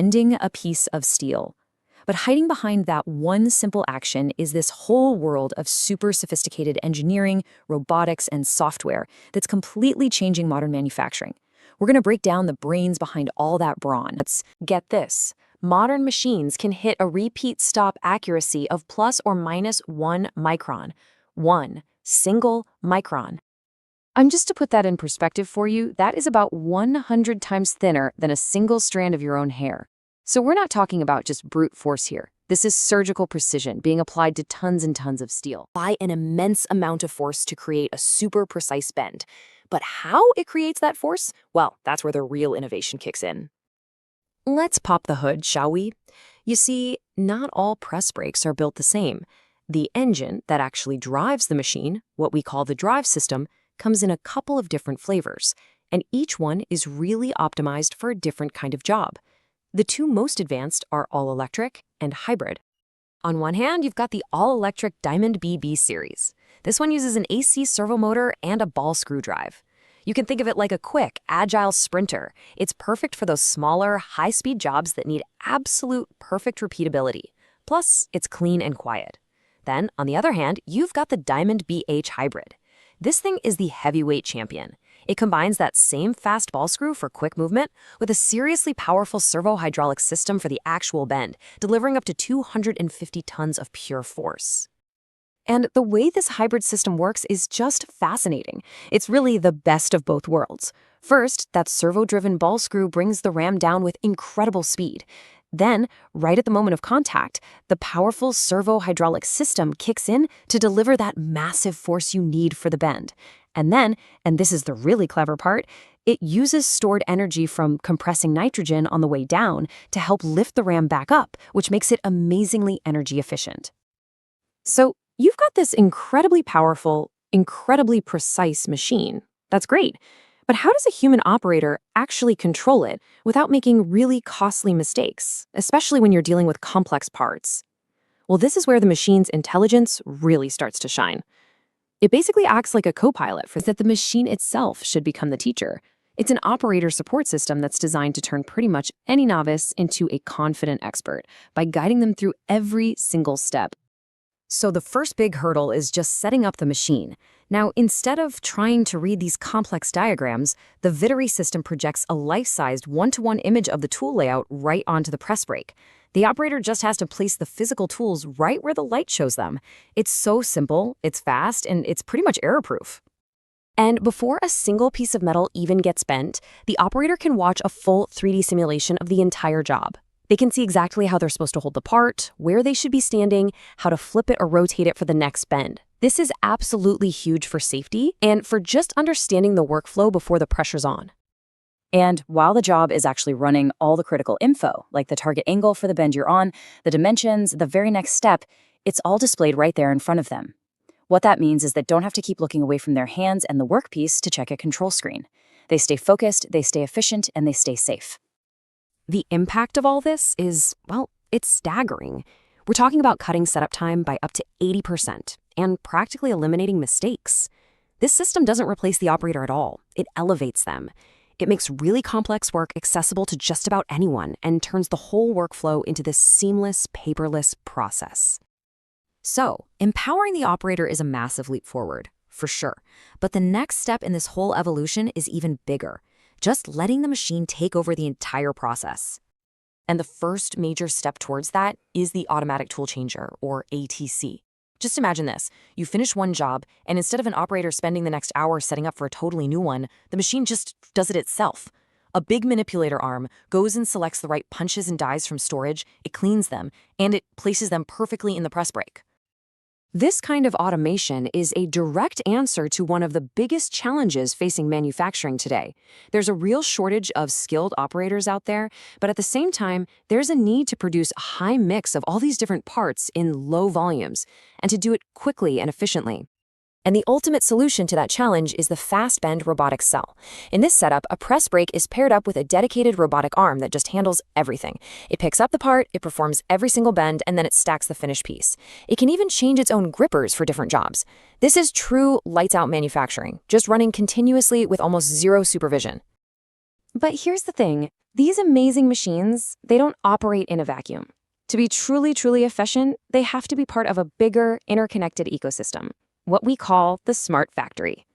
bending a piece of steel. But hiding behind that one simple action is this whole world of super sophisticated engineering, robotics, and software that's completely changing modern manufacturing. We're going to break down the brains behind all that brawn. Get this. Modern machines can hit a repeat stop accuracy of plus or minus 1 micron. 1 single micron. Just to put that in perspective for you, that is about 100 times thinner than a single strand of your own hair. So we're not talking about just brute force here. This is surgical precision being applied to tons and tons of steel. Apply an immense amount of force to create a super precise bend. But how it creates that force? Well, that's where the real innovation kicks in. Let's pop the hood, shall we? You see, not all press brakes are built the same. The engine that actually drives the machine, what we call the drive system, comes in a couple of different flavors, and each one is really optimized for a different kind of job. The two most advanced are all-electric and hybrid. On one hand, you've got the all-electric Diamond BB series. This one uses an AC servo motor and a ball screw drive. You can think of it like a quick, agile sprinter. It's perfect for those smaller, high-speed jobs that need absolute perfect repeatability. Plus, it's clean and quiet. Then, on the other hand, you've got the Diamond BH hybrid. This thing is the heavyweight champion. It combines that same fast ball screw for quick movement with a seriously powerful servo-hydraulic system for the actual bend, delivering up to 250 tons of pure force. And the way this hybrid system works is just fascinating. It's really the best of both worlds. First, that servo-driven ball screw brings the ram down with incredible speed. Then, right at the moment of contact, the powerful servo-hydraulic system kicks in to deliver that massive force you need for the bend. And then, and this is the really clever part, it uses stored energy from compressing nitrogen on the way down to help lift the ram back up, which makes it amazingly energy efficient. So, you've got this incredibly powerful, incredibly precise machine. That's great. But how does a human operator actually control it without making really costly mistakes, especially when you're dealing with complex parts? Well, this is where the machine's intelligence really starts to shine. It basically acts like a co-pilot for that the machine itself should become the teacher. It's an operator support system that's designed to turn pretty much any novice into a confident expert by guiding them through every single step. So the first big hurdle is just setting up the machine. Now, instead of trying to read these complex diagrams, the Vitary system projects a life-sized one-to-one image of the tool layout right onto the press brake. The operator just has to place the physical tools right where the light shows them. It's so simple, it's fast, and it's pretty much error-proof. And before a single piece of metal even gets bent, the operator can watch a full 3D simulation of the entire job. They can see exactly how they're supposed to hold the part, where they should be standing, how to flip it or rotate it for the next bend. This is absolutely huge for safety and for just understanding the workflow before the pressure's on. And while the job is actually running all the critical info, like the target angle for the bend you're on, the dimensions, the very next step, it's all displayed right there in front of them. What that means is they don't have to keep looking away from their hands and the workpiece to check a control screen. They stay focused, they stay efficient, and they stay safe. The impact of all this is, well, it's staggering. We're talking about cutting setup time by up to 80% and practically eliminating mistakes. This system doesn't replace the operator at all. It elevates them. It makes really complex work accessible to just about anyone and turns the whole workflow into this seamless, paperless process. So, empowering the operator is a massive leap forward, for sure. But the next step in this whole evolution is even bigger. Just letting the machine take over the entire process. And the first major step towards that is the automatic tool changer, or ATC. Just imagine this. You finish one job, and instead of an operator spending the next hour setting up for a totally new one, the machine just does it itself. A big manipulator arm goes and selects the right punches and dies from storage, it cleans them, and it places them perfectly in the press brake. This kind of automation is a direct answer to one of the biggest challenges facing manufacturing today. There's a real shortage of skilled operators out there, but at the same time, there's a need to produce a high mix of all these different parts in low volumes, and to do it quickly and efficiently. And the ultimate solution to that challenge is the fast bend robotic cell. In this setup, a press brake is paired up with a dedicated robotic arm that just handles everything. It picks up the part, it performs every single bend, and then it stacks the finished piece. It can even change its own grippers for different jobs. This is true lights-out manufacturing, just running continuously with almost zero supervision. But here's the thing. These amazing machines, they don't operate in a vacuum. To be truly, truly efficient, they have to be part of a bigger, interconnected ecosystem, what we call the smart factory.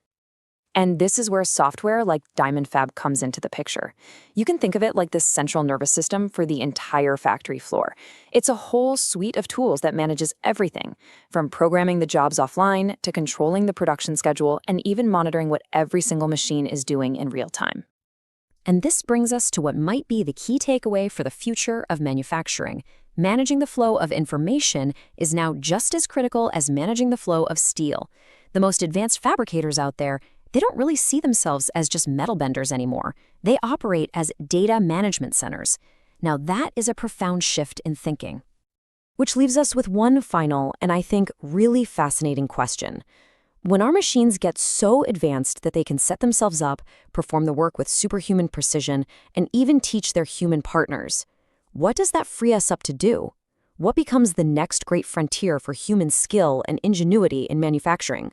And this is where software like Diamond Fab comes into the picture. You can think of it like this central nervous system for the entire factory floor. It's a whole suite of tools that manages everything, from programming the jobs offline to controlling the production schedule and even monitoring what every single machine is doing in real time. And this brings us to what might be the key takeaway for the future of manufacturing. Managing the flow of information is now just as critical as managing the flow of steel. The most advanced fabricators out there, they don't really see themselves as just metal benders anymore. They operate as data management centers. Now that is a profound shift in thinking. Which leaves us with one final, and I think really fascinating question. When our machines get so advanced that they can set themselves up, perform the work with superhuman precision, and even teach their human partners, what does that free us up to do? What becomes the next great frontier for human skill and ingenuity in manufacturing?